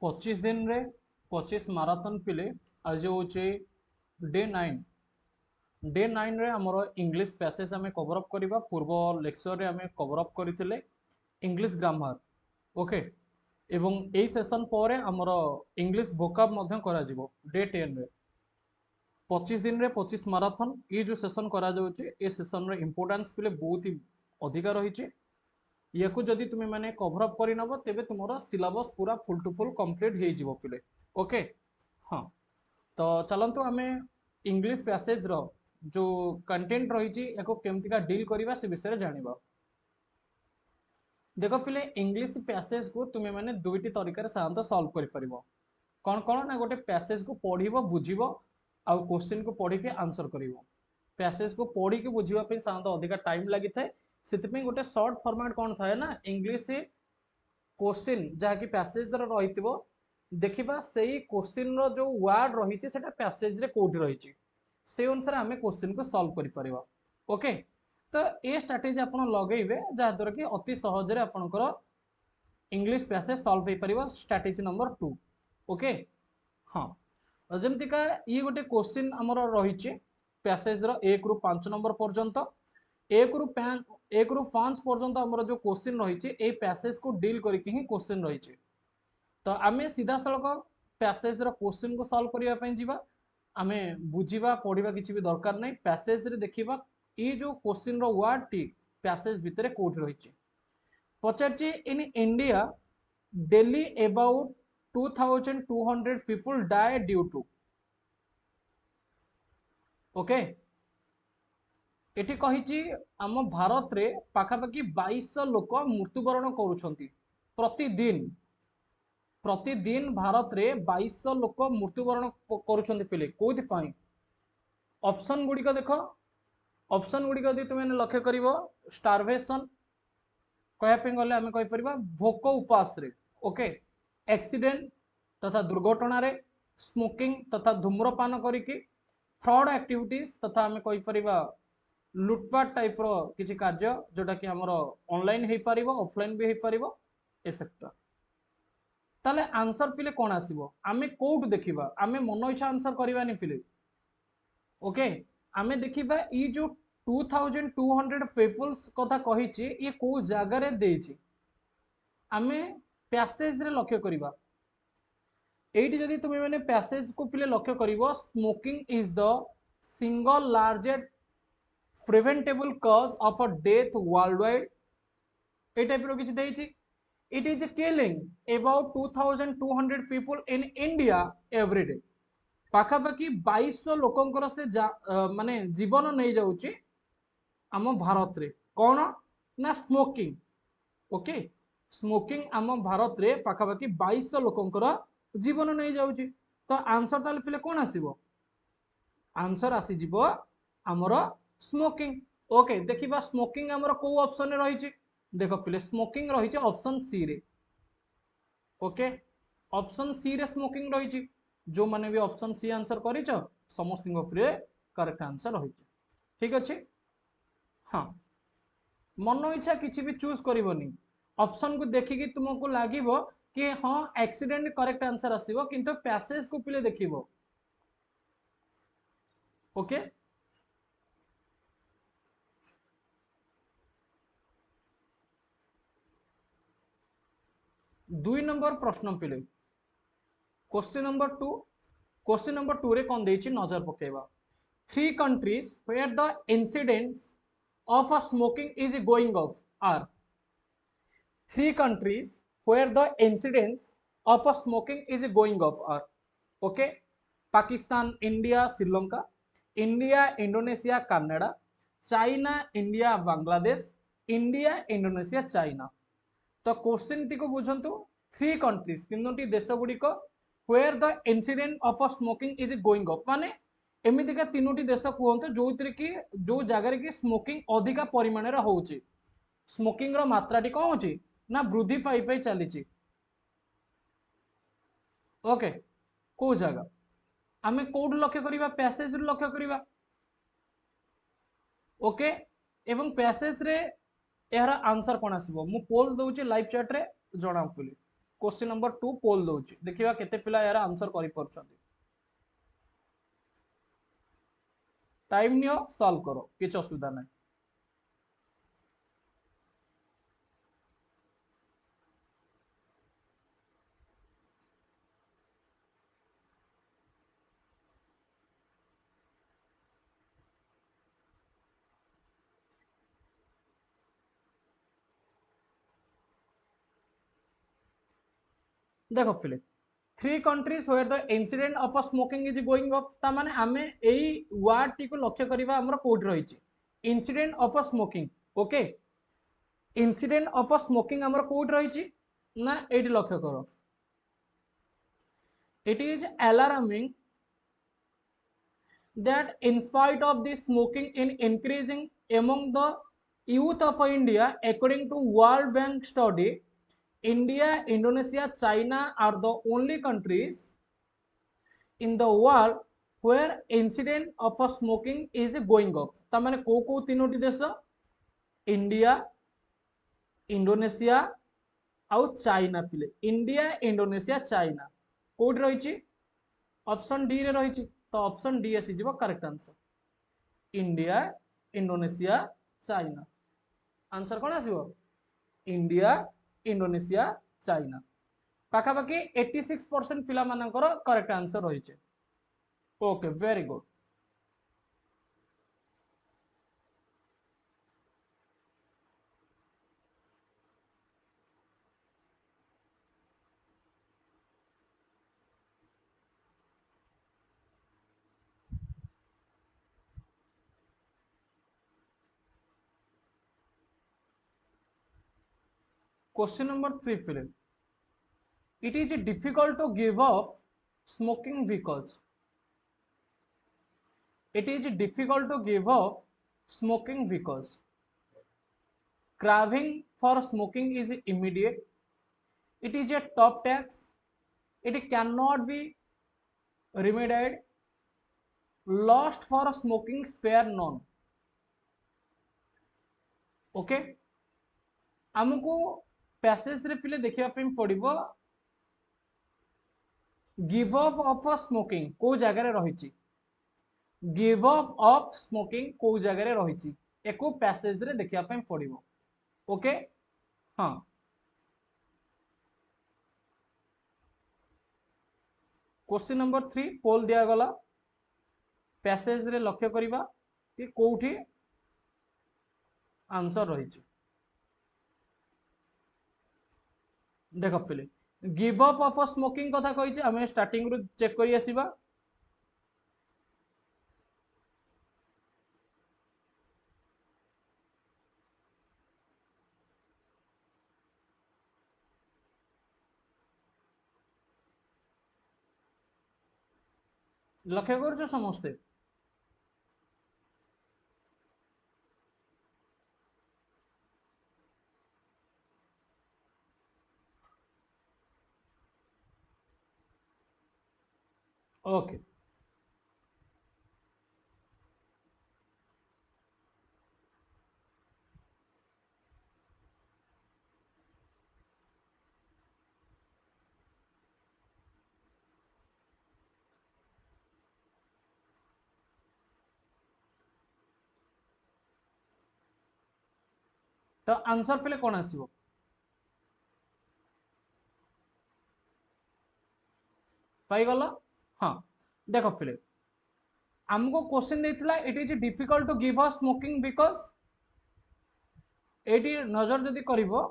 25 दिन रे 25 माराथन पिले आज होचे डे 9 रे हमरो इंग्लिश पैसेज आमे कवर अप करबा पूर्व लेक्चर रे आमे कवर अप करथिले इंग्लिश ग्रामर ओके एवं ए सेशन पर हमरो इंग्लिश वोकाब मध्य करा जिवो डे 10 रे 25 दिन रे 25 माराथन ये जो सेशन करा जाउचे ए सेशन रे इंपोर्टेंस पिले बहुत ही अधिका रही या जदि तुम्हें मैंने कवर अप कर नब तेरे तुम सिलेबस पूरा फुल टू फुल कंप्लीट हो पिले ओके हाँ तो चलतु आम इंग्लिश पैसेज रो जो कंटेंट रही केमतिका डील करवा से विषय जानिबा देख पिले इंग्लिश पैसेज को तुम्हें मैंने दुईटी तरीका साधारणतः सॉल्व कर परिबो कौन कौन ना गोटे पैसेज को पढ़िबो बुझिबो आ क्वेश्चन को पढ़ी के आंसर करिवो पैसेज को पढ़ी के बुझिबा पे साधारणतः अधिका टाइम लागि थाए से गोटे सर्ट फॉर्मेट कौन थाए ना इंग्लिश क्वेश्चन जहाँकि पैसेज रही देखा से क्वेश्चन जो वर्ड रही है पैसेज रे कोठी रही से अनुसार आम क्वेश्चन को सॉल्व कर परिबा ओके तो ये स्ट्रैटेजी आप लगेबे जहाँद्वारा कि अति सहजरे आपनकर इंग्लिश पैसेज सॉल्व हो पार स्ट्रैटेजी नंबर 2 ओके हाँ जमतीका ये गोटे क्वेश्चन आमर रही पैसेज रो 1 रू 5 नंबर पर्यंत 1 रू 5 पर्यंत आमर जो क्वेश्चन रही है पैसेज को डील करके ही क्वेश्चन रही तो आम सीधा सड़क पैसेज रो क्वेश्चन को सॉल्व करने जावा आम बुझा पढ़ा किसी भी दरकार नहीं पैसेज रे देखा ये जो क्वेश्चन रो वर्ड टी पैसेज भितर कोठी रही पचार in India daily about 2200 people die due to okay एटी कही आम भारत रे पाखापाखि 2200 लोक मृत्युवरण करुछंती प्रतिदिन प्रतिदिन भारत रे 2200 लोक मृत्युवरण करुछंती पिले कोथि पाई ऑप्शन गुडी को देखो ऑप्शन गुडी को तुम लक्ष्य करिवो स्टारवेशन कहया गले आम कहि परिबा भोक उपास रे ओके एक्सीडेंट तथा दुर्घटना रे स्मोकिंग तथा धूम्रपान करिकी फ्रॉड एक्टिविटीज तथा आम कहि परिबा लुटपाट टाइप रो किछि कार्य जोटा कि हमर ऑनलाइन हे परिबो ऑफलाइन भी हे परिबो एसेट्रा ताले आंसर फिले कौन आसीबो आमे कोड देखिबा आमे मन इच्छा आंसर करबानी फिले ओके आमे देखिबा ई जो 2200 पीपल्स कथा कहिछि ये को जगह रे देछि आमे पैसेज रे लक्ष्य करिबा एठी जदि तुमे माने पैसेज को पिले लक्ष्य करिवो smoking is the single largest preventable cause of a death world wide ए टाइप रो किछि देछि it is killing about 2200 people in India every day पाखापाखि 2200 लोकंकर से माने जीवन नहीं जाउछि आम भारत रे कौन ना स्मोकिंग ओके स्मोकिंग आम भारत रे पाखापाखि 2200 लोकंकर जीवन नहीं जाउछि तो आंसर ताले पिले कौन आसीबो आंसर आसी जिवो हमर स्मोकिंग ओके देखिबा स्मोकिंग हमर को ऑप्शन रे रही देखो पिले स्मोकिंग रही ऑप्शन सी रे ओके ऑप्शन सी रे स्मोकिंग रही जो माने भी ऑप्शन सी आंसर करिछ समस्त उपरे करेक्ट आंसर रही ठीक अच्छे हाँ मन इच्छा किसी भी चूज करबनी ऑप्शन को देखिकी तुमको लागिबो कि हाँ एक्सीडेंट करेक्ट आंसर आसीबो किंतु पैसेज को पिले देखिबो ओके दुई नंबर प्रश्न पिले क्वेश्चन नंबर 2 रे कौन देछि नजर पकेबा 3 countries where the incidence of a smoking is going off are 3 countries where the incidence of a smoking is going off are okay Pakistan India Sri Lanka India Indonesia Canada China India Bangladesh India Indonesia China तो question टी को बुझंतु 3 countries तीनोटी देश गुड़िक where the incident of a smoking is going up माने एमितिका तीनोटी देश कहते जो कि जो जगह कि स्मोकिंग अधिका परिमाण रे होउची स्मोकिंग रो मात्रा टी कौन होची ना वृद्धि पाई पाई चली ओके को जगह आमे कोड लक्ष्य करिबा पैसेज रो लक्ष्य करिबा ओके एवं पैसेज रे यार आंसर कौन आसीबो मु पोल दउची लाइव चैट रे जणा पुली क्वेश्चन नंबर 2 पोल दउची देखिबा केते पिला यार आंसर करि परछंती टाइम नियो सॉल्व करो किछ असुविधा नै देखो फिले three countries where the incident of smoking is going up ता माने हमें एई वर्ड टी को लक्ष्य करबा हमर कोड रहिछि incident of smoking okay incident of smoking हमर कोड रहिछि ना एटी लक्ष्य करो it is alarming that in spite of the smoking in increasing among the youth of India according to World Bank study India, Indonesia, China are the only countries in the world where incident of smoking is going up ता माने को तीनोटी देश India Indonesia आउ China पिले India Indonesia China कोड रही option D रे रही तो ऑप्शन डी आसी जीवो correct answer India Indonesia China answer कौन आसीबो इंडिया इंडोनेशिया चाइना पाखापाखि 86% पिला मानकर करेक्ट आंसर रही okay very good question number 3 fill it is difficult to give up smoking because it is difficult to give up smoking because craving for smoking is immediate it is a top tax it cannot be remedied lost for smoking spare none okay आमको passage रे पिले देखिया पे पड़िबो give up of smoking को जगह रे रहिछि give up of smoking को जगह रे रहिछि एको पैसेज रे देखिया पे पड़िबो ओके हां क्वेश्चन नंबर 3 पोल दिया गला पैसेज रे लक्ष्य करिबा कि कोठी आंसर रहिछि देख पिले गिव अप ऑफ स्मोकिंग कथा कहिछि हमें स्टार्टिंग रु चेक करि आसीबा लक्ष्य करछो समस्ते ओके तो आंसर फिले कौन आसीबो पाई गलो हाँ देखो फिले हमको क्वेश्चन देथिला it is difficult to give up smoking because एटी नजर जदी करिवो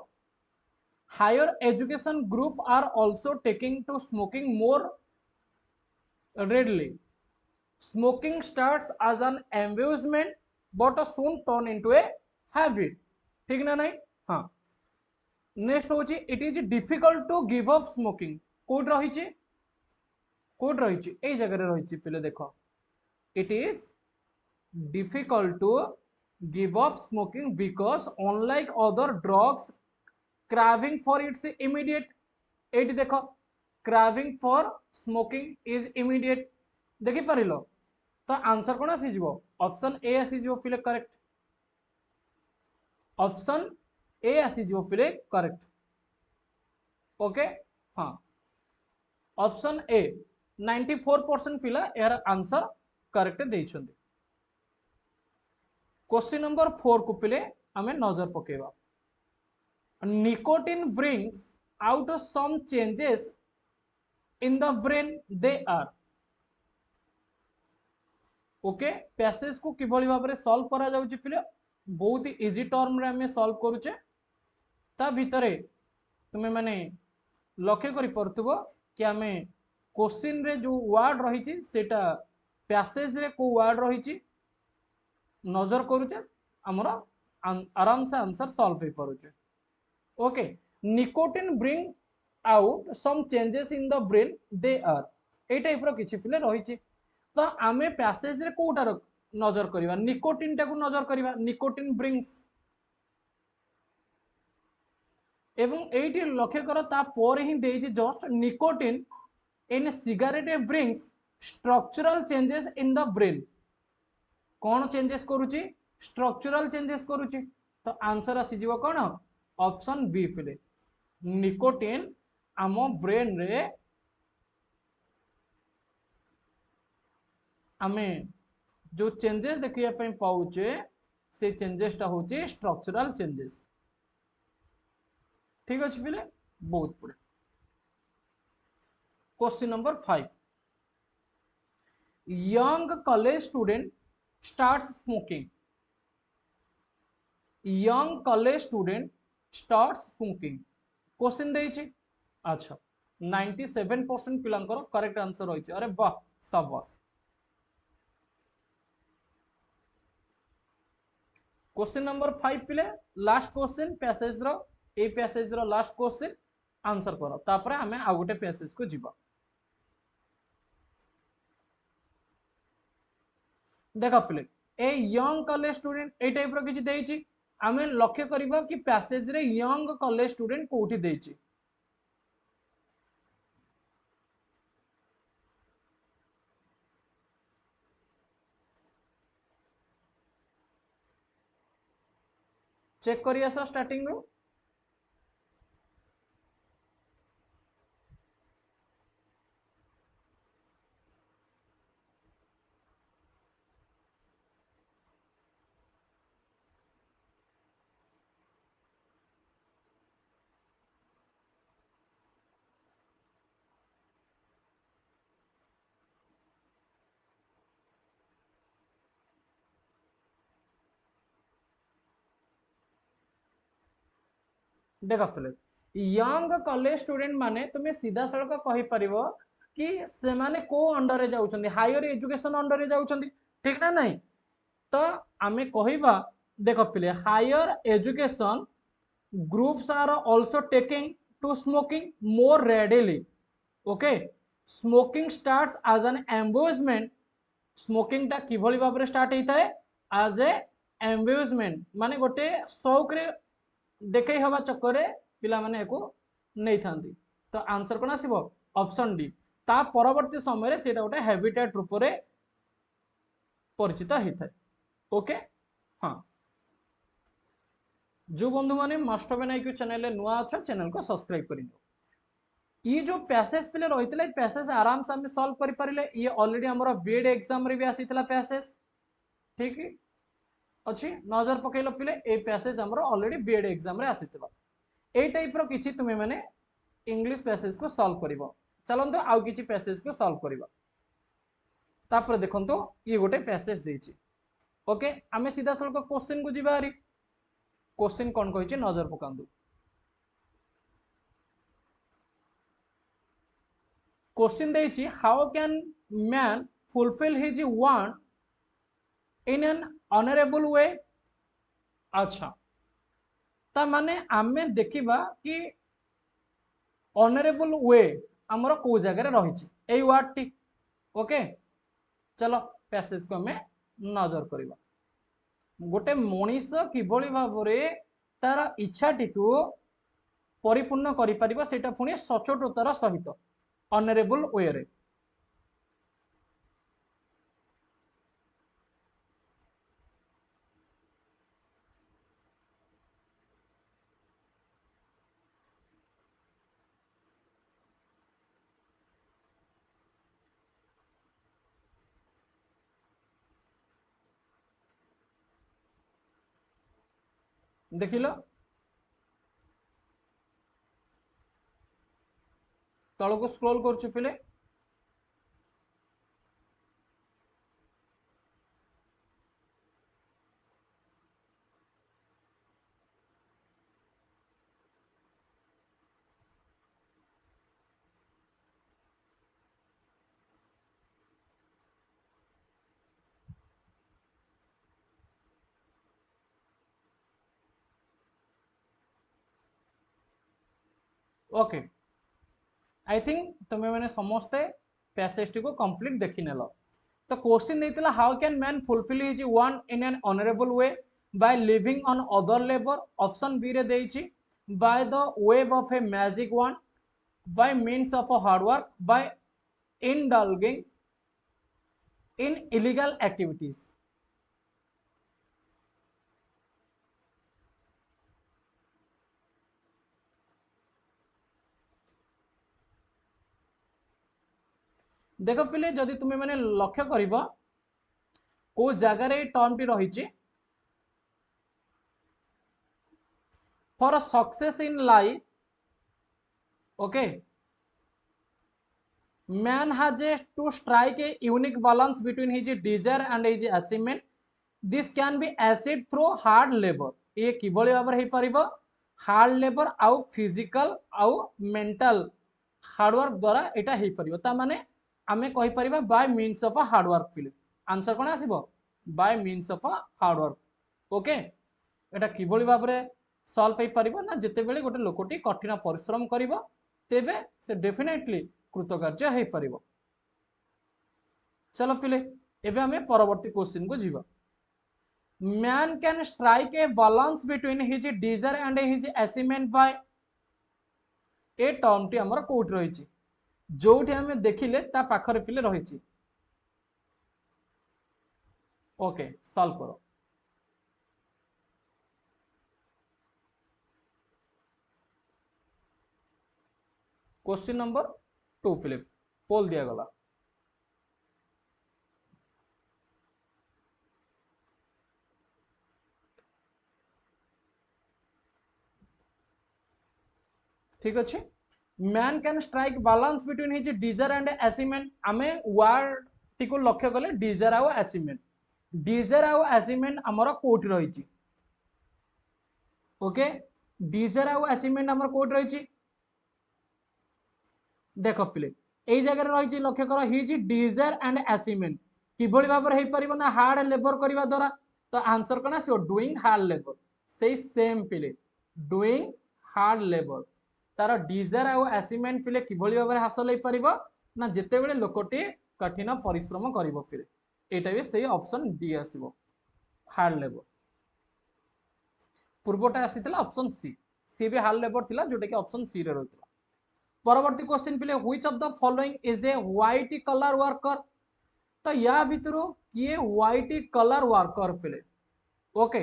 higher education group are also taking to smoking more readily smoking starts as an amusement but soon turn into a habit ठीक ना नहीं हाँ नेक्स्ट होची it is difficult to give up smoking कोड रही ए जगह रही पिले देखो it is difficult to give up smoking because unlike other drugs craving for it's immediate एटी देखो craving for smoking is immediate देखि पारिलो तो आंसर कौन आसी जीवो ऑप्शन ए आसी जीवो फिले करेक्ट ऑप्शन ए आसी जीवो फिले करेक्ट ओके हाँ ऑप्शन ए 94% पिला यार आंसर करेक्ट देइछन्ति। क्वेश्चन नंबर 4 को पिले आमे नजर पकेबा। Nicotine brings out some changes in the brain they are. Okay passage को किभली भाव में सॉल्व करा जाउची पिले बहुत ही इजी टर्म रे हमें सॉल्व करूचे। ता भितरे तुमे माने लक्ष्य करि परथबो कि हमें क्वेश्चन रे जो वर्ड रही सेटा पैसेज रे को वर्ड रही नजर करूचे हमर आराम से आंसर सॉल्व हो परुचे। Okay nicotine bring out some changes in the brain they are ए टाइप रो किछि पिले रही। तो आमे पैसेज रे कोटा नजर करिवा निकोटिन टाकू नजर करिवा निकोटिन ब्रिंग्स एवं एटी लक्ष्य कर तापर ही देइछि just nicotine in cigarette brings structural changes in the brain. कौन चेंजेस करूची स्ट्रक्चरल चेंजेस करूची तो आंसर आसीजिवो कौन ऑप्शन बी फिले निकोटिन आम ब्रेन रे आमे जो चेंजेस देखिया पे पाउचे से चेंजेस टा होची स्ट्रक्चरल चेंजेस। ठीक अच्छे फिले बहुत पड़े। Question number 5 young college student starts smoking. Young college student starts smoking question देइछि। अच्छा 97% पिलांकर करेक्ट आंसर रही। अरे वाह शाबाश। क्वेश्चन नंबर 5 पिले लास्ट क्वेश्चन पैसेज रो ए पैसेज रो लास्ट क्वेश्चन आंसर करो तापर हमें आ गोटे पैसेज को जीवा। देखा पिले ए यंग कॉलेज स्टूडेंट ए टाइप रो किछि देइछि आमे लक्ष्य करबा कि पैसेज रे यंग कॉलेज स्टूडेंट कोठी देइछि। चेक करिया सा स्टार्टिंग रो देखा पिले यंग कॉलेज स्टूडेंट माने तुम्हें सीधा सड़क कहि परिबो कि से माने को अंडर रे जाउछन्ती हायर एजुकेशन अंडर रे जाउछन्ती ठीक ना नहीं। तो आमे कहिबा देखो पिले higher education groups are also taking to smoking more readily. Okay smoking starts as an amusement। Smoking टा किभली भाव में स्टार्ट होता है as a amusement माने गोटे शौक रे देखै हवा चक्कर रे पिला माने एको नै थांती। तो आंसर कोन आसीबो ऑप्शन डी ता परवर्ती समय रे सेटा गोटे हैबिटेट रूप रे परिचित होता है। ओके हाँ जो बंधु माने मास्टरब्रेनिक चैनल नुआ अच्छा चैनल को सब्सक्राइब कर ये जो पैसेज पिले रही पैसेज आराम से हम सॉल्व कर पारे। ये ऑलरेडी हमर बीएड एग्जाम रे भी आसीथिला पैसेज ठीक अच्छी नजर पकेल पिले ए पैसेज हमर ऑलरेडी बीएड एग्जाम रे आसीथिला। ए टाइप रो किछि तुमे माने इंग्लिश पैसेज को सॉल्व करिवो। चलंतो आउ किछि पैसेज को सॉल्व करिवो तापर देखंतो ये गोटे पैसेज देछि। ओके आमे सीधा सळक क्वेश्चन को जिबा हरी क्वेश्चन कौन कहिछि नजर पकांदु। क्वेश्चन देछि how can man fulfil his want in an honourable way. अच्छा ता माने आमे देखिबा कि ऑनरेबल वे हमर को जगह रे रहिछि एई वर्ड टी। ओके चलो पैसेज को हमें नजर करिबा। गोटे मनीष किभली भाव में तार इच्छा टी परिपूर्ण करि परिबा सेटा पुणी सचोटतार सहित ऑनरेबल वे रे। देख लो तल को स्क्रॉल कर पिले ओके आई थिंक तुम्हें मैंने समस्ते पैसेज टी को कंप्लीट देखी नेल तो क्वेश्चन देता how can man fulfil his want in an honourable way by living on other labour option B रे देइछि by the web of a magic want by means of a hard work by indulging in illegal activities देख पिले जदि तुम्हें मैंने लक्ष्य कर को जगार टर्म टी रही for success in life okay man has to strike a unique balance between his desire and his achievement this can be achieved through hard labor ये किभली भाव में हो हार्ड लेबर आउ फिजिकल आउ मेंटल हार्डवर्क द्वारा यहाँ हो पार ता माने आमे कहि परिबा by means of a hard work फिल आंसर कोन आसीबो by means of a hard work okay एटा किभली भाव में सॉल्व हो पार ना जिते बेले गोटे लोकटी कठिन परिश्रम करिवो तेबे से डेफिनेटली कृतकार्य हो पार चलो पिले एबे हमें परवर्ती क्वेश्चन को जीवा man can strike a balance between his desire and his achievement by ए टर्म टी हमर कोट रही जोठी हमें देखिले ता पाखरे पिले रही ओके सॉल्व करो क्वेश्चन नंबर 2 पिले पोल दिया गला ठीक अच्छे man can strike balance between his desire and achievement आमे वर्ड टी को लक्ष्य कले डिजायर आउ अचीवमेंट डिजायर आउ अचीवमेंट हमर कोट रही ओके डिजायर आउ अचीवमेंट हमर कोट रही देख पिले यही जगह रही लक्ष्य कर हिज डिजायर एंड अचीवमेंट किभली भाव में हो पार ना हार्ड लेबर करने द्वारा तो आंसर कौन आसो डुईंग हार्ड लेबर से सेम पिले डुईंग हार्ड लेबर तार डिजायर आउ अचीवमेंट पिले किभली भाव में हासिल हो पार ना जिते बड़े लोकटी कठिन परिश्रम करिवो फिर एटा भी सही ऑप्शन डी आसीबो हार्ड लेबर पूर्वटा आसीतला ऑप्शन सी सी भी हार्ड लेबर थिला जोटा कि ऑप्शन सी रे रहथिला परवर्ती क्वेश्चन पिले which of the following is a white collar worker तो या भितर किए व्हाइट कलर वर्कर पिले okay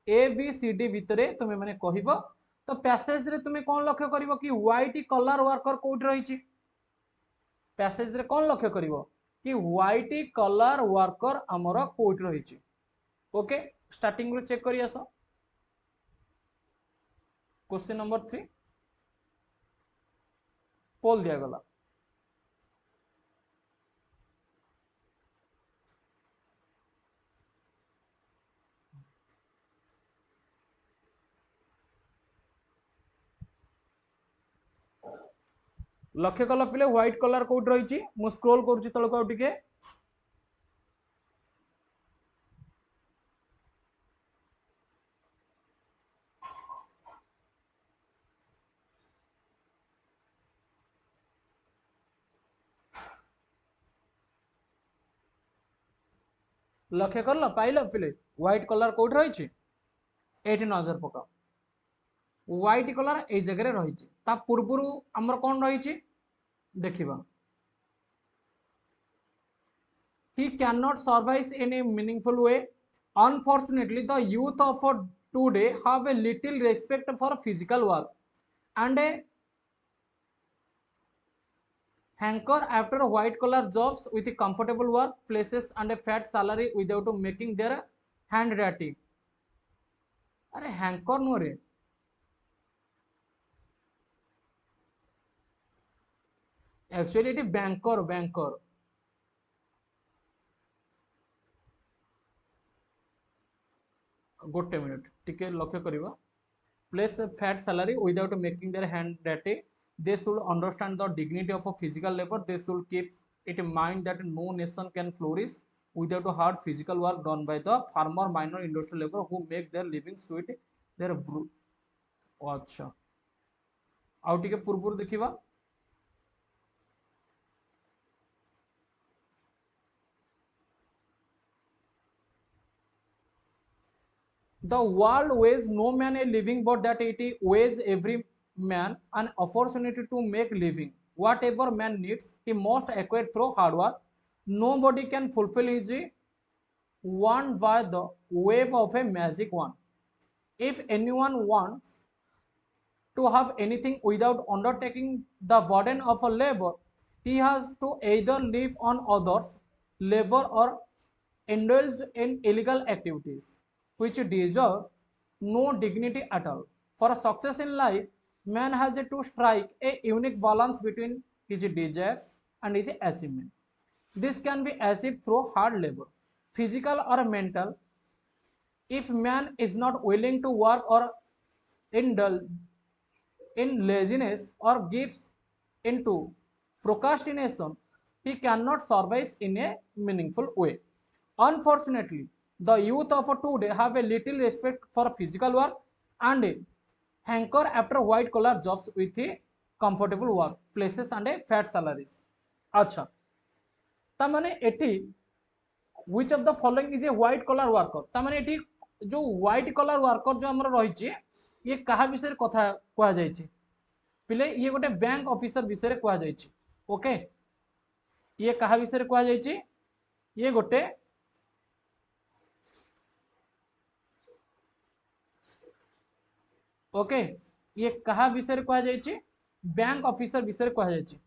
A B C D भितर तुम मैंने कहब तो पैसेज रे तुम्हें कौन लक्ष्य कर कि व्हाइट कलर वर्कर कोट रही पैसेज रे कौन लक्ष्य कर कि व्हाइट कलर वर्कर आमर कोट रही ओके स्टार्टिंग रू चेक करी आस क्वेश्चन नंबर 3 पोल दिया गला लक्ष्य कल पिले व्हाइट कलर कोड रही मु स्क्रोल करुच्ची तलक आउ टिके लक्ष्य कर पाइल पिले व्हाइट कलर कोड रही एटी नजर पका व्हाइट कलर ए जगह रही पूर्वर आमर कौन रही देखिबा he cannot survive in a meaningful way unfortunately the youth of today have a little respect for physical work and a hanker after white collar jobs with a comfortable work places and a fat salary without making their hand dirty अरे hanker no रे, actually ये banker banker. गोटे minute टिके लक्ष्य करिवा। Place a fat salary without making their hand dirty. They should understand the dignity of a physical labor. They should keep it in mind that no nation can flourish without a hard physical work done by the farmer, minor industrial labor who make their living sweet their अच्छा आउ टिके पूर्व देखिबा। The world weighs no man a living, but that it weighs every man an opportunity to make living. Whatever man needs, he must acquire through hard work. Nobody can fulfill his want by the wave of a magic wand. If anyone wants to have anything without undertaking the burden of a labor, he has to either live on others' labor or indulge in illegal activities, which deserve no dignity at all. For success in life, man has to strike a unique balance between his desires and his achievement. This can be achieved through hard labor, physical or mental. If man is not willing to work or indulge in laziness or gives into procrastination, he cannot survive in a meaningful way. Unfortunately, the youth of today have a little respect for physical work and hanker after white collar jobs with a comfortable work places and a fat salaries. अच्छा तामाने एटी which of the following is a white collar worker? तामाने एटी जो white collar worker जो हमर रही ये कहा विषय कथा कहा जाइए पिले ये गोटे बैंक ऑफिसर विषय कहा जाइए। ओके ये कहा विषय कहा जाइए ये गोटे ओके ये कहा विषय कहा जाइए बैंक ऑफिसर विषय कहा जाइए।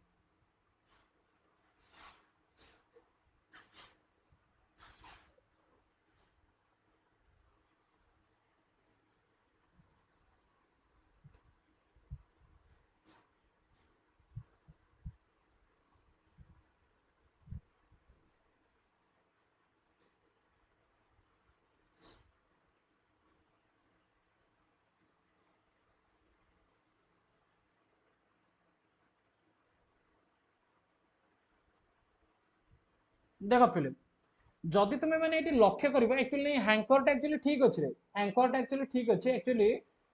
देख फिल्म जदि तुम मैंने ये लक्ष्य कर एक्चुअली हैंकरटा एक्चुअली ठीक अच्छे हैंकरटा एक्चुअली ठीक अच्छे एक्चुअली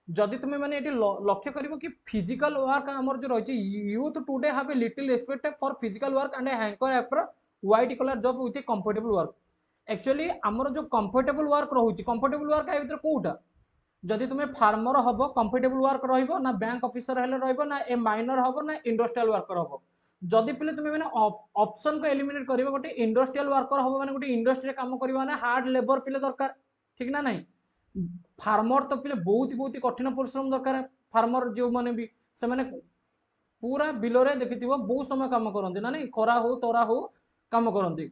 जदि तुम मैंने ये लक्ष्य कर कि फिजिकल वर्क आमर जो रही youth today have a little respect for physical work and hanker after white collar job with comfortable work. Actually आमर जो कंफर्टेबल वर्क रोचे कंफर्टेबल वर्क या भर कौटा जदि तुम फार्मर हम कंफर्टेबल वर्क रहा बैंक ऑफिसर ना ए माइनर हम ना इंडस्ट्रियल वर्कर हम। जदि पिले तुम मैंने ऑप्शन को एलिमिनेट कर गोटे इंडस्ट्रियल वर्कर हम माने गोटे इंडस्ट्री काम करवा ना हार्ड लेबर पिले दरकार ठीक ना नहीं। फार्मर तो पिले बहुत बहुत कठिन परिश्रम दरकार फार्मर जो मैंने भी से माने पूरा बिलरे देखि बहुत समय काम करते ना नहीं खरा हो तरा हो काम करते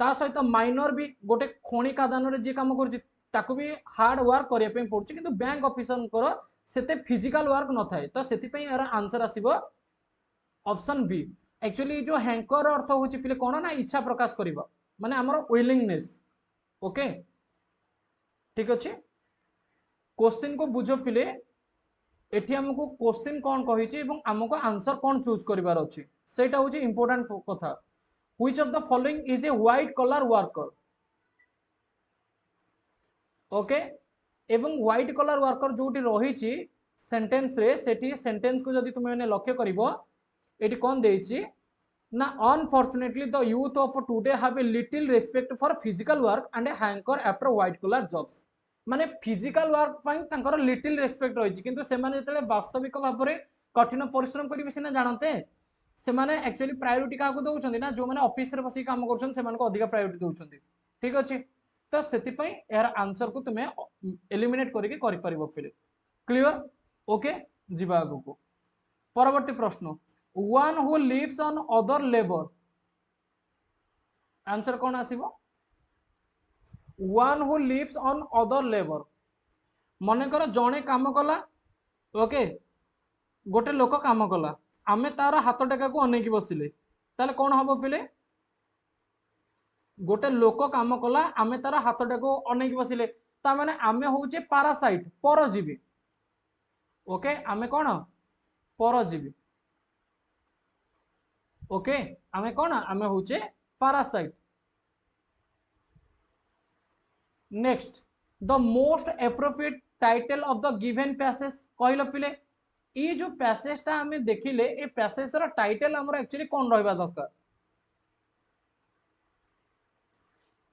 ता सहित माइनर भी गोटे खणी कादान जी काम कर ताकू भी हार्ड वर्क करने पड़े कि बैंक ऑफिसर से फिजिकल वर्क न थाए तो से यार आंसर आसब ऑप्शन बी। एक्चुअली जो हैंकर अर्थ हूँ पिले कौन ना इच्छा प्रकाश करवा माने आमर विलिंगनेस। ओके ठीक अच्छे क्वेश्चन को बुझ पिले एटी आमको क्वेश्चन कौन कही आमको आंसर कौन चूज करार अच्छे से इंपोर्टेंट कथा। Which of the following is a white collar worker. Okay एवं व्हाइट कलर वर्कर जो रही सेंटेंस रे सेठी सेंटेंस को जदि तुम लक्ष्य कर ये कौन देछि ना unfortunately the youth of today have a little respect for physical work and hanker after white colour jobs. माने फिजिकल वर्क पई तांकर लिटिल रेस्पेक्ट रही किंतु से माने जतले वास्तविक भाव में कठिन परिश्रम करिवे सिना जानते से माने एक्चुअली प्रायोरिटी का दउछंदी ना जो माने ऑफिस रे बसी काम करछन से मानको अधिक प्रायोरिटी दउछंदी ठीक अछि। तो से यार आंसर को तुम्हें एलिमिनेट करके करि परिबो फिर क्लियर। ओके जीवा आगु को परवर्ती प्रश्न one who lives on other labour answer कौन आसीबो one who lives on other labour मनकर जड़े काम कला, ओके गोटे लोक काम कला, आमे तार हाथ टेका को अनेक बसिले, ताले कौन हम पिले? गोटे लोक काम कला, आमे तार हाथ टेका अनेक बसिले, ता माने आमे होचे पारासाइट, परजीवी। ओके आमे कौन? परजीवी। ओके आमे कौन? आमे होचे parasite. Next, the most appropriate title of the given passage कहलो पिले। ये जो पैसेज ता हमें देखिले, ए पैसेज रा टाइटल हमर एक्चुअली कौन रहबा दरकार?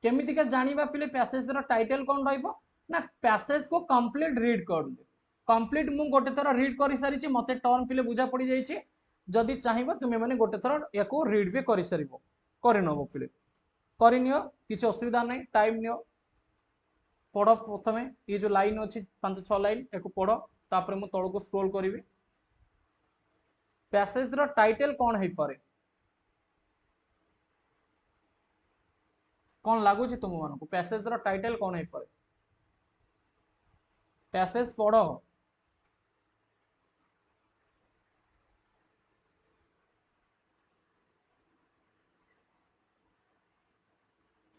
केमिति का जानिबा पिले पैसेज रा टाइटल कौन रहइबो ना? पैसेज को कंप्लीट रीड कर ले। कंप्लीट मु गोटे थर रीड करि सारी छि, मते टर्म पिले बुझा पड़ी जाई छि। जदि चाहिबो तुमे माने गोटे थर याको रीड भी करि सारिबो, करि नबो पिले, करि नियो, किछि असुविधा नै, टाइम नियो, पढ़ प्रथमे ये जो लाइन अच्छी 5-6 लाइन एक पढ़, तापर मु तळको स्क्रॉल करिवि। पैसेज रो टाइटल कौन है पारे? कौन लागु छि तुम मानको? पैसेज रो टाइटल कौन है पारे? पैसेज पढ़,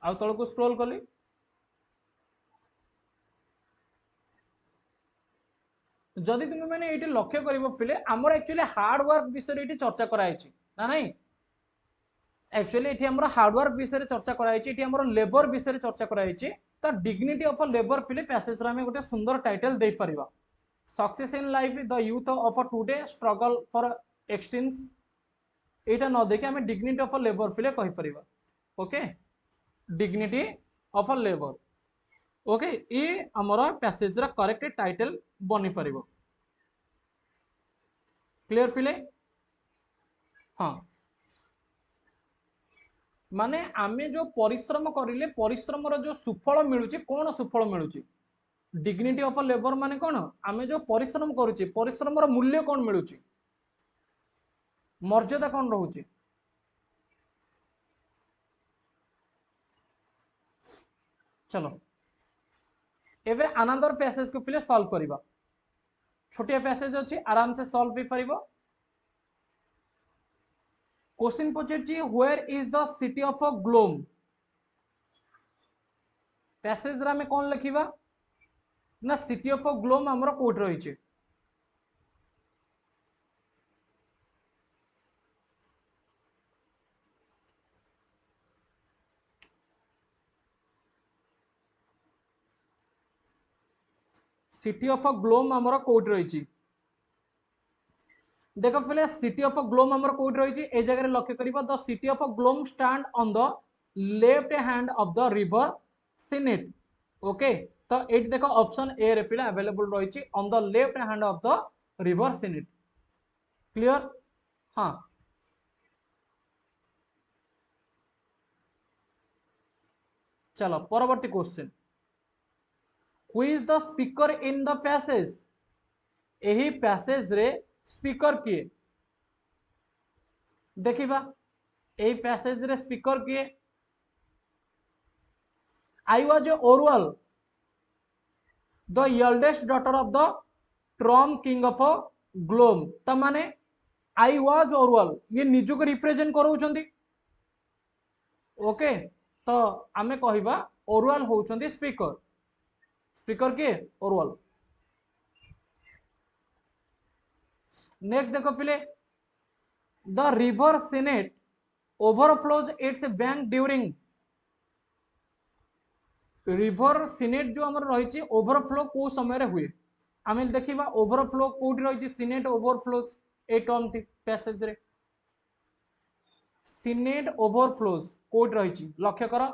आ तळको स्क्रॉल कली, जदि तुम मैंने ये लक्ष्य कर फिले आमर एक्चुअली हार्ड वर्क विषय ये चर्चा कराई ना नहीं? एक्चुअली ये आम हार्डवर्क विषय चर्चा कराई, आम लेबर विषय चर्चा कराई। तो डिग्निटी ऑफ लेबर फिले पैसेज आम गोटे सुंदर टाइटल दे पारिबा। Success in life the youth of today struggle for existence, एटा न देखि आम डिग्निटी ऑफ लेबर फिले कहि परिबा। Okay dignity of labour, okay ये आमर पैसेज रा करेक्ट टाइटल बनी परिबो। क्लियर फिले? हाँ माने आमे जो परिश्रम करिले परिश्रम रो जो सुफल मिलुची, कौन सुफल मिलुची? डिग्निटी ऑफ लेबर माने कौन? आमे जो परिश्रम करूची परिश्रम रो मूल्य कौन मिलुची? मर्यादा कौन रहूची? चलो एबे अनदर पैसेज को फिले सॉल्व करिबा। छोटिया पैसेज अछि, आराम से सॉल्व भी परिबो। क्वेश्चन पछिछि where is the city of a glom? Passage रा में कौन लिखिबा ना सिटी ऑफ अ ग्लोम हमरो कोड रही छे। सिटी ऑफ अ ग्लोम हमरो कोड रही छे। देखो फिले सिटी ऑफ अ ग्लोम हमर कोड रही ए जगह लक्ष्य करिबा। The city of a glom stand on the left hand of the river Sinet. Okay तो एट देखो ऑप्शन ए रे फिले अवेलेबल रही on the left hand of the river Sinet. Clear? हाँ चलो परवर्ती question, who is the speaker in the passage? एही पैसेज रे स्पीकर किए? देखिबा एही पैसेज रे स्पीकर किए? I was Orwell the eldest daughter of the trom king of ग्लोम। त माने आई वाज ओरवेल ये निजु को रिप्रेजेंट करूछंती। ओके तो आमे कहिबा ओरवेल होउछंती स्पीकर। स्पीकर के? ओरवेल। नेक्स्ट देखो फिले the river Sinet overflows its bank during. River Sinet जो हमर रही ओवरफ्लो को समय रे हुए? आमे देखिबा ओवरफ्लो कोठी रही सिनेट ओवरफ्लोज ए टर्म टी पैसेज रे सिनेट ओवरफ्लोज कोठी रही लक्ष्य कर।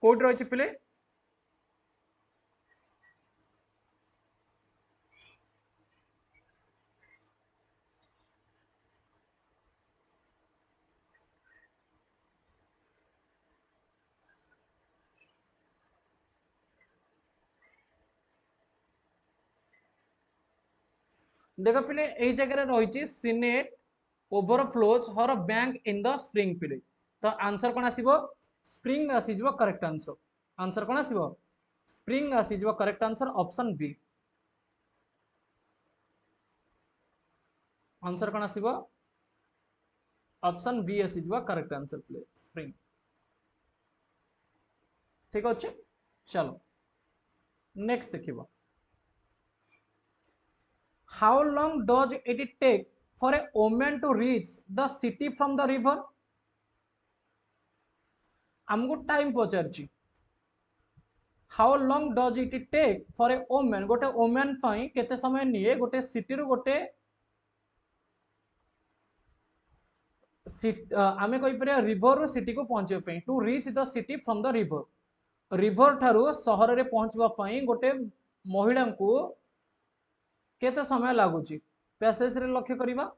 कोठी रही पिले? देख पिले यही जगह रही senate overflows her bank in the spring पिले तो आंसर कौन आसीबो स्प्रिंग आसीजो करेक्ट आंसर कौन आसीबो स्प्रिंग आसीजो correct answer option B answer कौन आसीबो ऑप्शन बी आसीजो करेक्ट आंसर पिले स्प्रिंग ठीक अच्छे चलो नेक्स्ट देखिबो how long does it take for a woman to reach the city from the river हमको time पचारची how long does it take for a woman गोटे woman पाई केते समय निये गोटे सिटी रो गोटे आमे कहि परिया रिवर रो सिटी को पहुंचे पई to reach the city from the river ठारू शहर रे पहुंचबा पई गोटे महिला को केते समय लागुची पैसेज रे लक्ष्य करिबा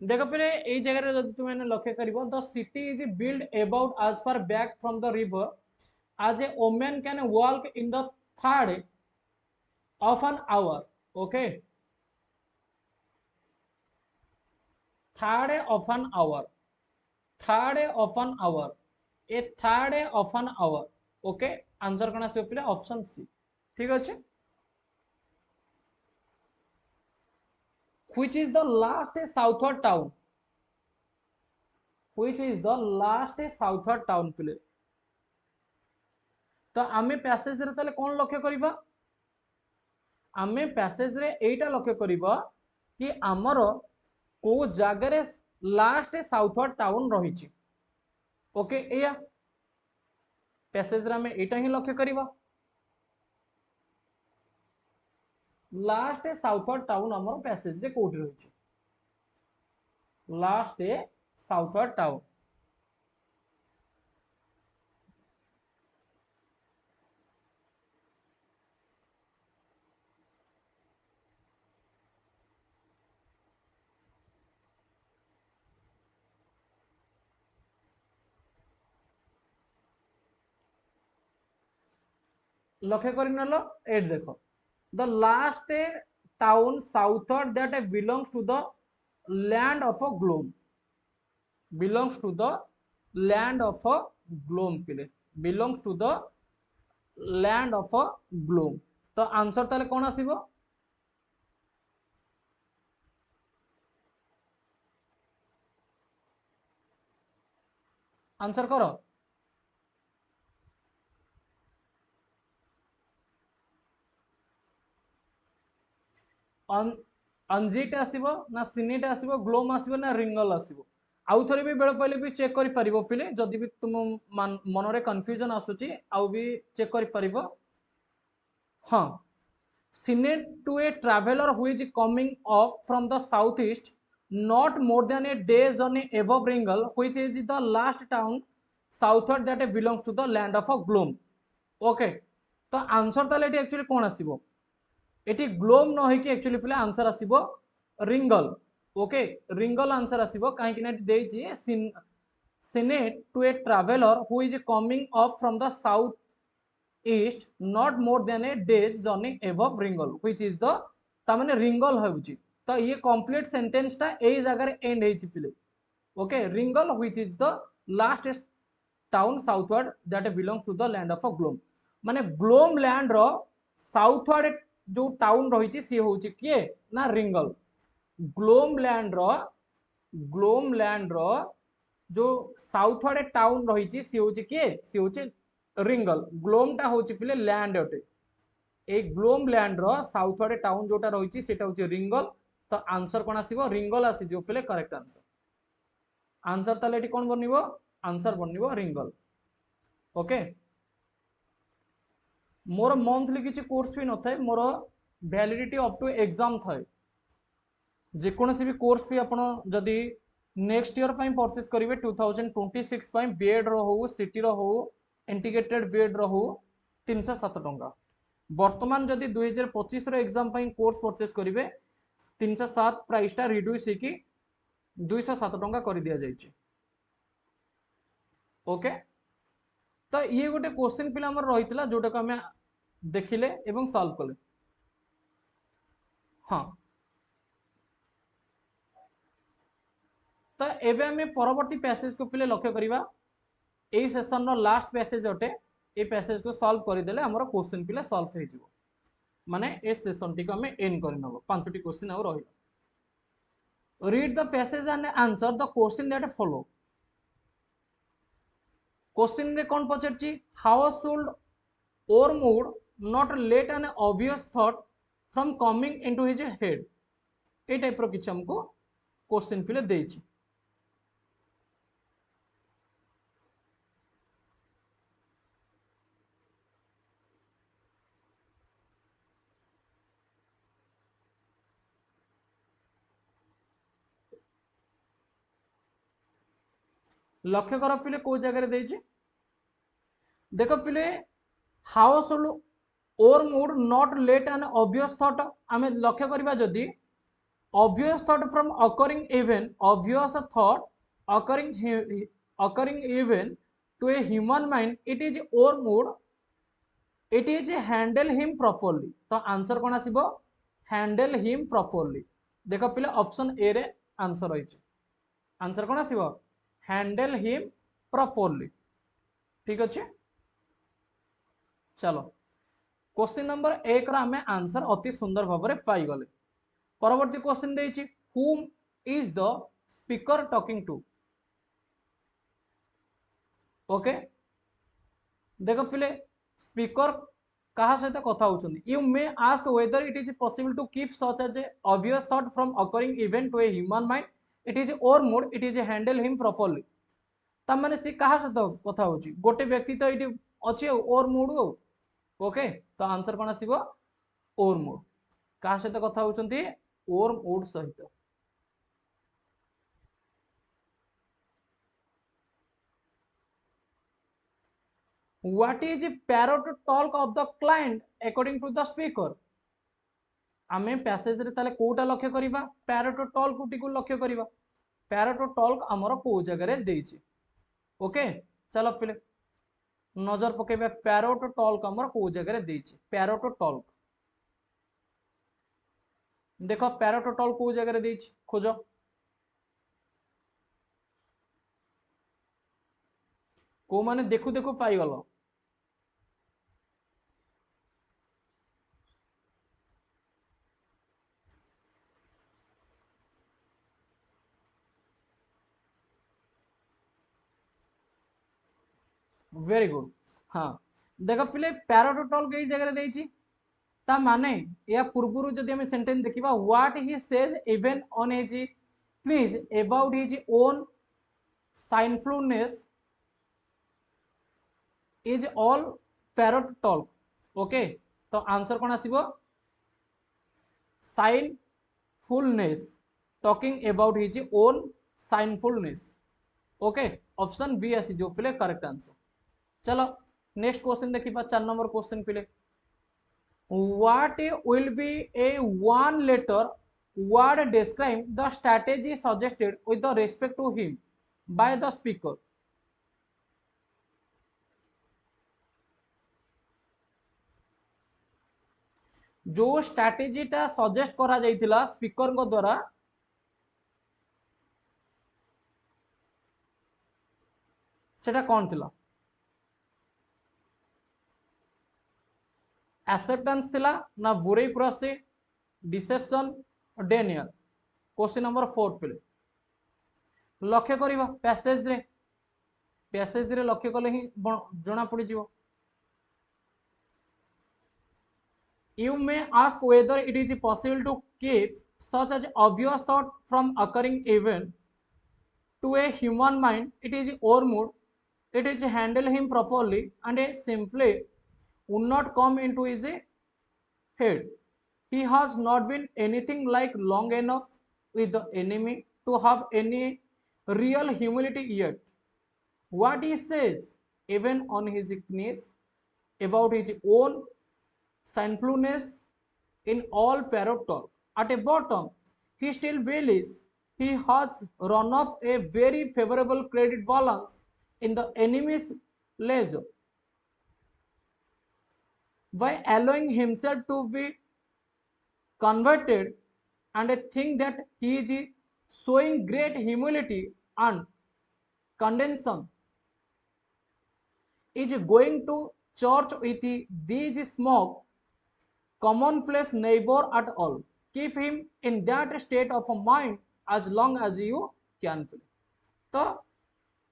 देख पे यही जगह जब तुम लक्ष्य कर the city is build about as far back from the river as a woman can walk in the third of an hour okay third of an hour third of an hour a third of an hour okay answer कौन आसे पिले option C ठीक अच्छे which is the last southward town which is the last southward town पिले तो आमे passage रे तले कोन लक्ष्य करिबा आमे पैसेज रे एटा लक्ष्य करिबा कि हमर को जगह रे लास्ट साउथवर्ड टाउन रहिछि ओके एया पैसेज रे आमे एटा ही लक्ष्य करिबा लास्ट साउथवर्ड टाउन हमर पैसेज रे कोठी रहिछि लास्ट साउथवर्ड टाउन लक्ष्य करिनलो एट देखो the last town southward that belongs to the land of a gloom belongs to the land of a gloom पिले belongs to the land of a gloom तो आंसर ताले कोन आसीबो आंसर करो अनजिट आसीबो ना Senate आसीबो ग्लोम आसीबो ना रिंगल आसीबो आउ थोड़ी भी बेल पहले भी चेक करि परिबो पिले जदि भी तुम मन रे कंफ्यूजन आसुची आउ भी चेक करि परिबो हां सिनेट to a traveller who is coming off from the south east not more than a day journey above Ringal which is the last town southward that belongs to the land of a gloom okay तो answer ताले एटी actually कोन आसीबो एटी gloom न होई कि actually पिले आंसर आसीबो रिंगल ओके रिंगल आंसर आसीबो काहे कि नेट देछि senate to a traveller who is coming up from the south east not more than a day's journey above Ringle which is the तामाने रिंगल होउची तो ये कंप्लीट सेंटेंस टा एई जगह रे एंड हेछि पिले okay Ringle which is the last town southward that belongs to the land of a gloom माने ग्लोम लैंड रो साउथवर्ड जो टाउन रही सी हूँ किए ना रिंगल ग्लोम लैंड रो जो साउथवर्ड टाउन रही सी हूँ किए सी हूँ रिंगल ग्लोम टा हूँ पिले लैंड अटे ए ग्लोम लैंड रो साउथवर्ड टाउन जोटा रही सेटा हूँ रिंगल तो आंसर कौन आसीबो रिंगल आसीजो पिले करेक्ट आंसर ताले एटी कौन बनिबो आंसर बनिबो रिंगल ओके मोर मंथली किसी कोर्स फी न थाए मोर वैलिडिटी अप टू एग्जाम थाए जेकोसी भी कोर्स फी आपण जदि नेक्स्ट ईयर परचेज करेंगे 2026 बीएड रो हो सिटी रो हो इंटीग्रेटेड बीएड रहू 307 टंका। वर्तमान जदि 2025 एग्जाम कोर्स परचेस करेंगे 307 प्राइसटा रिड्यूस होगी 207 टंका कर दिया जाइए। ओके, तो ये गोटे क्वेश्चन पिला हमर रही जोटा को आम देखिले एवं सॉल्व कले। हाँ, तो एवं आम परवर्ती पैसेज को पिले लक्ष्य करवा। यही सेशन रो लास्ट पैसेज अटे, ये पैसेज को सॉल्व करदेले हमर क्वेश्चन पिले सॉल्व हो जिवो। माने ए सेशन टी को आम एंड कर नबो। 5टी क्वेश्चन आ रही। Read the passage and answer the question that follow. Question रे कौन पचारछि, how should Ormud not let an obvious thought from coming into his head. ए टाइप रो किछ हमको क्वेश्चन फिले देछि। लक्ष्य कर फिले को जगह देछि, देखो फिले how should Ormud not let an obvious thought. आम लक्ष्य करबा जदि obvious thought from occurring event, obvious thought occurring event to a human mind, it is or mood, it is handle him properly। तो आंसर कौन आसीबो, handle him properly। देखो पिले option A रे answer रही। आंसर कौन आसीबो, handle him properly। ठीक अच्छे, चलो क्वेश्चन नंबर 1 आम आंसर अति सुंदर भाव में पाई गले। परवर्ती क्वेश्चन देछि, whom is the speaker talking to। Okay, देखो फिले स्पीकर कहा सहित कथा होचंदी। You may ask whether it is possible to keep such as an obvious thought from occurring event to a human mind, it is Ormud, it is handle him properly. ता माने सी कहा सहित कथा होची, गोटे व्यक्ति तो इटी अछि ओर मूड। ओके, तो आंसर कोन आसीबो, ओर मूड। कहा सहित कथा होचंदी, ओर मूड सहित। What is parrot talk of the client according to the speaker। आमे पैसेज रे ताले कोटा लक्ष्य करिवा, पैरट टॉल्क टी को लक्ष्य करिवा। पैरट टॉल्क हमर को जगह रे देछि। ओके, चलो फिर नजर पकेबे पैरट टॉल्क हमर को जगह रे देछि। पैरट टॉल्क देखो पैरट टॉल्क को जगह रे देछि, खोजो। को माने देखु देखु पाई गलो। Very good. हाँ, देखो फिले पैरट टॉल्क एई जगह रे देछि। ता माने या पूर्वरु जदि हम सेंटेंस देखिबा, what he says even on his pleas about his own sinfulness is all parrot talk. Okay, तो आंसर कौन आसीबो, sinfulness, talking about his own sinfulness. Okay, option B आसी जो पिले करेक्ट आंसर। चलो नेक्स्ट क्वेश्चन देखिबा, 4 number question पिले, what will be a one letter word describe the strategy suggested with the respect to him by the speaker। जो strategy टा suggest करा जाइतिला speaker को द्वारा, सेटा कौन थिला। एक्सेप्टेंस थिला ना बुरे क्रॉसी, डिसेप्शन, डेनियल। क्वेश्चन नंबर 4 पे लक्ष्य करिवा पैसेज रे, पैसेज रे लक्ष्य कले ही जना पड़ी जिवो। You may ask whether it is possible to keep such as obvious thought from occurring event to a human mind, it is or mood, it is handle him properly, and it simply would not come into his head। He has not been anything like long enough with the enemy to have any real humility yet। What he says even on his knees about his own sinfulness in all parrot talk. At a bottom, he still believes he has run off a very favorable credit balance in the enemy's ledger by allowing himself to be converted, and I think that he is showing great humility and condescension is going to church with these small commonplace neighbor at all. Keep him in that state of mind as long as you can. तो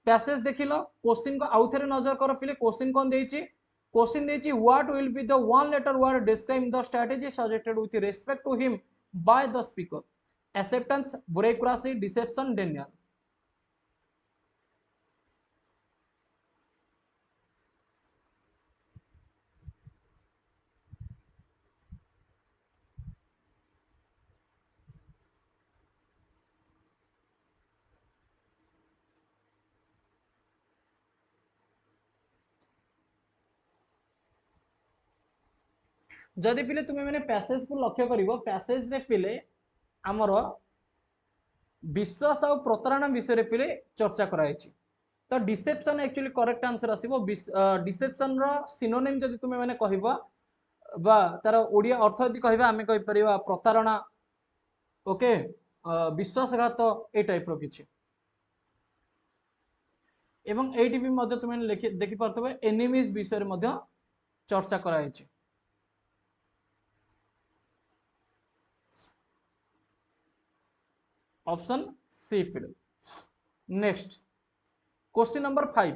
passage देखिलो question को आउ थे नजर कर फिले question कौन देछि question देछि what will be the one letter word describe the strategy suggested with respect to him by the speaker acceptance bureaucracy deception denial जदि पिले तुम्हें मैंने पैसेज को लक्ष्य करिवो पैसेज रे पिले हमर विश्वास और प्रतारणा विषय पिले चर्चा कराइछि तो डिसेप्शन एक्चुअली करेक्ट आंसर आसीबो डिसेप्शन रो सिनोनिम जदि तुम्हें मैंने कहबो बा तार ओडिया अर्थ यदि कहबा आमे कहि परिबा प्रतारणा ओके विश्वासघात ए टाइप रो किछि एवं एटी भी मध्य तुम्हें देखि पारथबे एनिमीज विषय रे मध्य चर्चा कराइछि ऑप्शन सी फिल next question number 5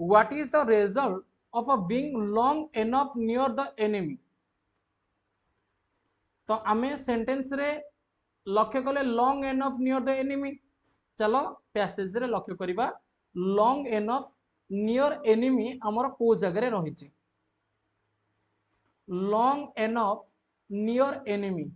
what is the result of a being long enough near the enemy तो आमे सेंटेंस रे लक्ष्य कले long enough near the enemy चलो पैसेज रे लक्ष्य करिबा लॉन्ग एनफ नियर एनिमी हमर को जगह रे रहिछि long enough near enemy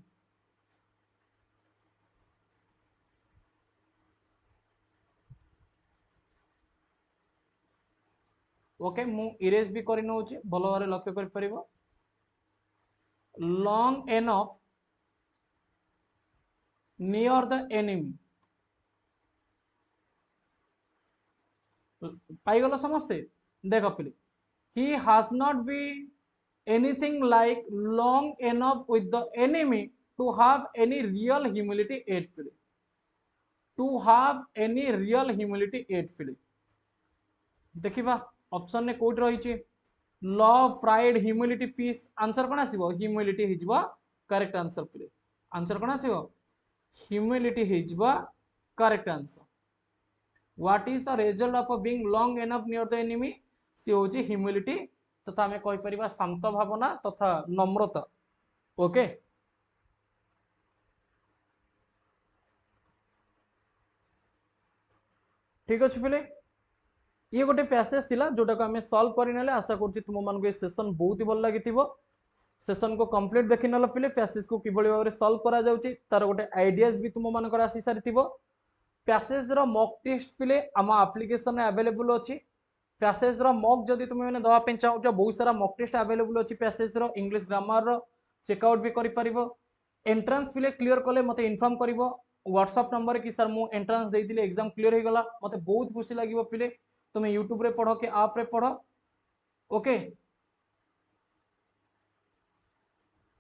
okay मु इरेज भी करि नउछि भलो भारे लक्ष्य करि परिबो long enough near the enemy पाइगल समस्ते देख पिले he has not be anything like long enough with the enemy to have any real humility at पिले to have any real humility at पिले देखिबा ऑप्शन ने कोट रही love pride humility peace answer कौन आसीबो ह्यूमिलिटी हिजबा करेक्ट आंसर पिले आंसर कौन आसीबो ह्यूमिलिटी हिजबा correct answer what is the result of being long enough near the enemy सी होची ह्यूमिलिटी तथा हमें कहि परिबा शांत भावना तथा नम्रता ओके ठीक अछि पिले ये गोटे पैसेज थिला जोटा को हमें सॉल्व करिनेले आशा करछि तुम मन को सेशन बहुत ही भल लागिथिबो सेशन को कंप्लीट देखि नल पिले पैसेज को किबळी भाबरे सॉल्व करा जाउछि तार गोटे आइडियाज भी तुम मन को आसी सारिथिबो पैसेज रो मॉक टेस्ट पिले हम एप्लीकेशन रे अवेलेबल अछि पैसेज रो मॉक जदि तुम माने दवा पे चाहो बहुत सारा मॉक टेस्ट अवेलेबल अछि पैसेज रो इंग्लिश ग्रामर रो चेकआउट भी करि परिबो एंट्रेंस पिले क्लियर कले मते इन्फॉर्म करिवो व्हाट्सएप नंबर कि सर मु एंट्रेंस देइतिले एग्जाम क्लियर हो गला मते बहुत खुशी लागिवो पिले तुम्हें यूट्यूब रे पढ़ो के आप रे पढ़ो ओके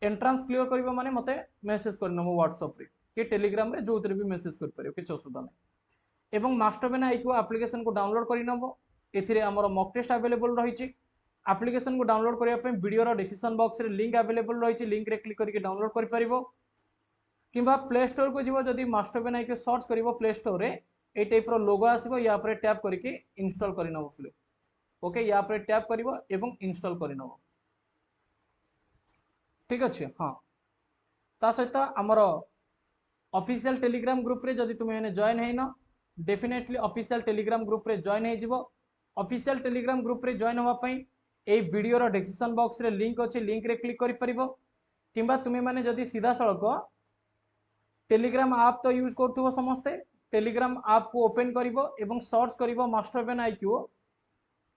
एंट्रेंस क्लियर करिवो माने मते मेसेज करनो मो व्हाट्सएप रे के टेलीग्राम रे जोतरे भी मेसेज कर परियो कि असुविधा नै एवं masterbrainiq एप्लीकेशन को डाउनलोड करि नबो एथिरे हमर मॉक टेस्ट अवेलेबल रही छि एप्लीकेशन को डाउनलोड करिया पे वीडियो रो डिस्क्रिप्शन बॉक्स रे लिंक अवेलेबल रही छि लिंक रे क्लिक करके डाउनलोड करि परिबो किबा प्ले स्टोर को जीवो जदी masterbrainiq सर्च करिवो प्ले स्टोर रे ए टाइप रो लोगो आसीबो या पर टैप करके इंस्टॉल करि नबो फिले ओके या पर टैप करिवो एवं इंस्टॉल करि नबो ठीक अछि हां ता सहित हमर ऑफिशियल टेलीग्राम ग्रुप रे जदी तुमे ने जॉइन हैनो डेफिनेटली ऑफिशियल टेलीग्राम ग्रुप रे जॉइन हे जिवो ऑफिशियल टेलीग्राम ग्रुप रे जॉइन होवा पई ए वीडियो रो डिस्क्रिप्शन बॉक्स रे लिंक अछि लिंक रे क्लिक करि परिबो किबा तुमे माने जदी सीधा सळक टेलीग्राम ऐप तो यूज करथुबो समस्ते टेलीग्राम ऐप को ओपन करिवो एवं सर्च करिवो masterbrainiq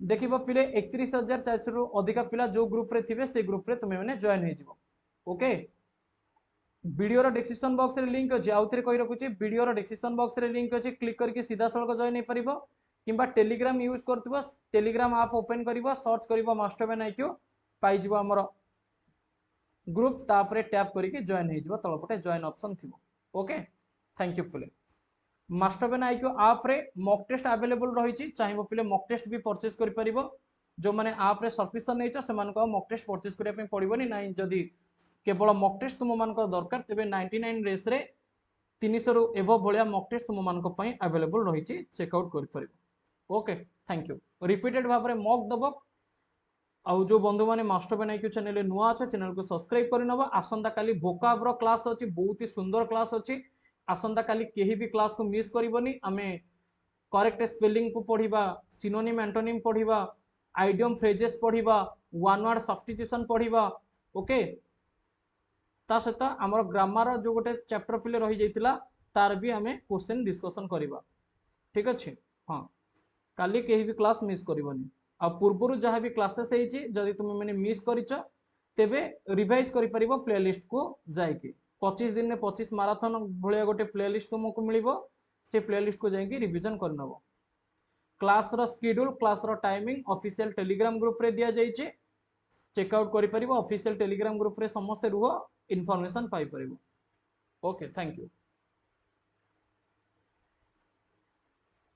देखिबो पिले 31,400 रु अधिका पिला जो ग्रुप रे थिबे से ग्रुप रे तुमे माने जॉइन हे जिवो। ओके, वीडियो रो डिस्क्रिप्शन बॉक्स रे लिंक अछि, आउथरे कहि रखुची वीडियो रो डिस्क्रिप्शन बॉक्स रे लिंक अछि, क्लिक करके सीधा सळक जॉइन हे परिबो। किंबा टेलीग्राम यूज करथिबो, टेलीग्राम ऐप ओपन करिवो, सर्च करिवो masterbrainiq, पाई जिवो हमर ग्रुप, तापरे टैप करके जॉइन हे जिवो, तळपटे जॉइन ऑप्शन थिबो। ओके, थैंक यू पिले। masterbrainiq ऐप रे मॉक टेस्ट अवेलेबल रही, चाहिए पिले मॉक टेस्ट भी परचेस कर परिबो। जो माने ऐप रे सब्सक्रिप्शन नै छ सेमान को मॉक टेस्ट परचेस करिया पे पड़िबोनी नाही। जदी केवल मॉक टेस्ट तुम मान को दरकार तेबे 99 रेस रे 300 रु एबो भलिया मॉक टेस्ट तुम मान को पई अवेलेबल रही, चेकआउट कर परिबो। Okay, thank you. रिपीटेड भाव रे मॉक दबो। आउ जो बंधु माने masterbrainiq चैनल रे नुआ छ, चैनल को सब्सक्राइब कर नबो। आसंता काली वोकाब रो क्लास अछि, बहुत ही सुंदर क्लास अछि। आसंता काली केही भी क्लास को मिस करिवोनी। आमे करेक्ट स्पेलिंग को पढ़िबा, सिनोनिम एंटोनिम पढ़िबा, आइडियम फ्रेजेस पढ़िबा, वन वर्ड सब्स्टिट्यूशन पढ़िबा। ओके, ता सहित हमर ग्रामर जो गोटे चैप्टर फिले रही जाइतिला तार भी हमें क्वेश्चन डिस्कशन करिबा। ठीक अछि, हां, काली केही भी क्लास मिस करिवोनी। आ पूर्वरु जहाँ भी क्लासेस हेछि जदि तुम मैंने मिस करिछ तेबे रिवाइज करि परिबो प्लेलिस्ट को जाइके। 25 दिन में 25 माराथन भलिया गोटे प्लेलिस्ट तुमको मिलिबो, से प्लेलिस्ट को जाइके रिवीजन करनबो। क्लास रो शेड्यूल, क्लास रो टाइमिंग ऑफिशियल टेलीग्राम ग्रुप रे दिया जाइछे, चेकआउट करि परिबो। ऑफिशियल टेलीग्राम ग्रुप रे समस्त रुह इन्फॉर्मेशन पाई परिबो। Okay, thank you.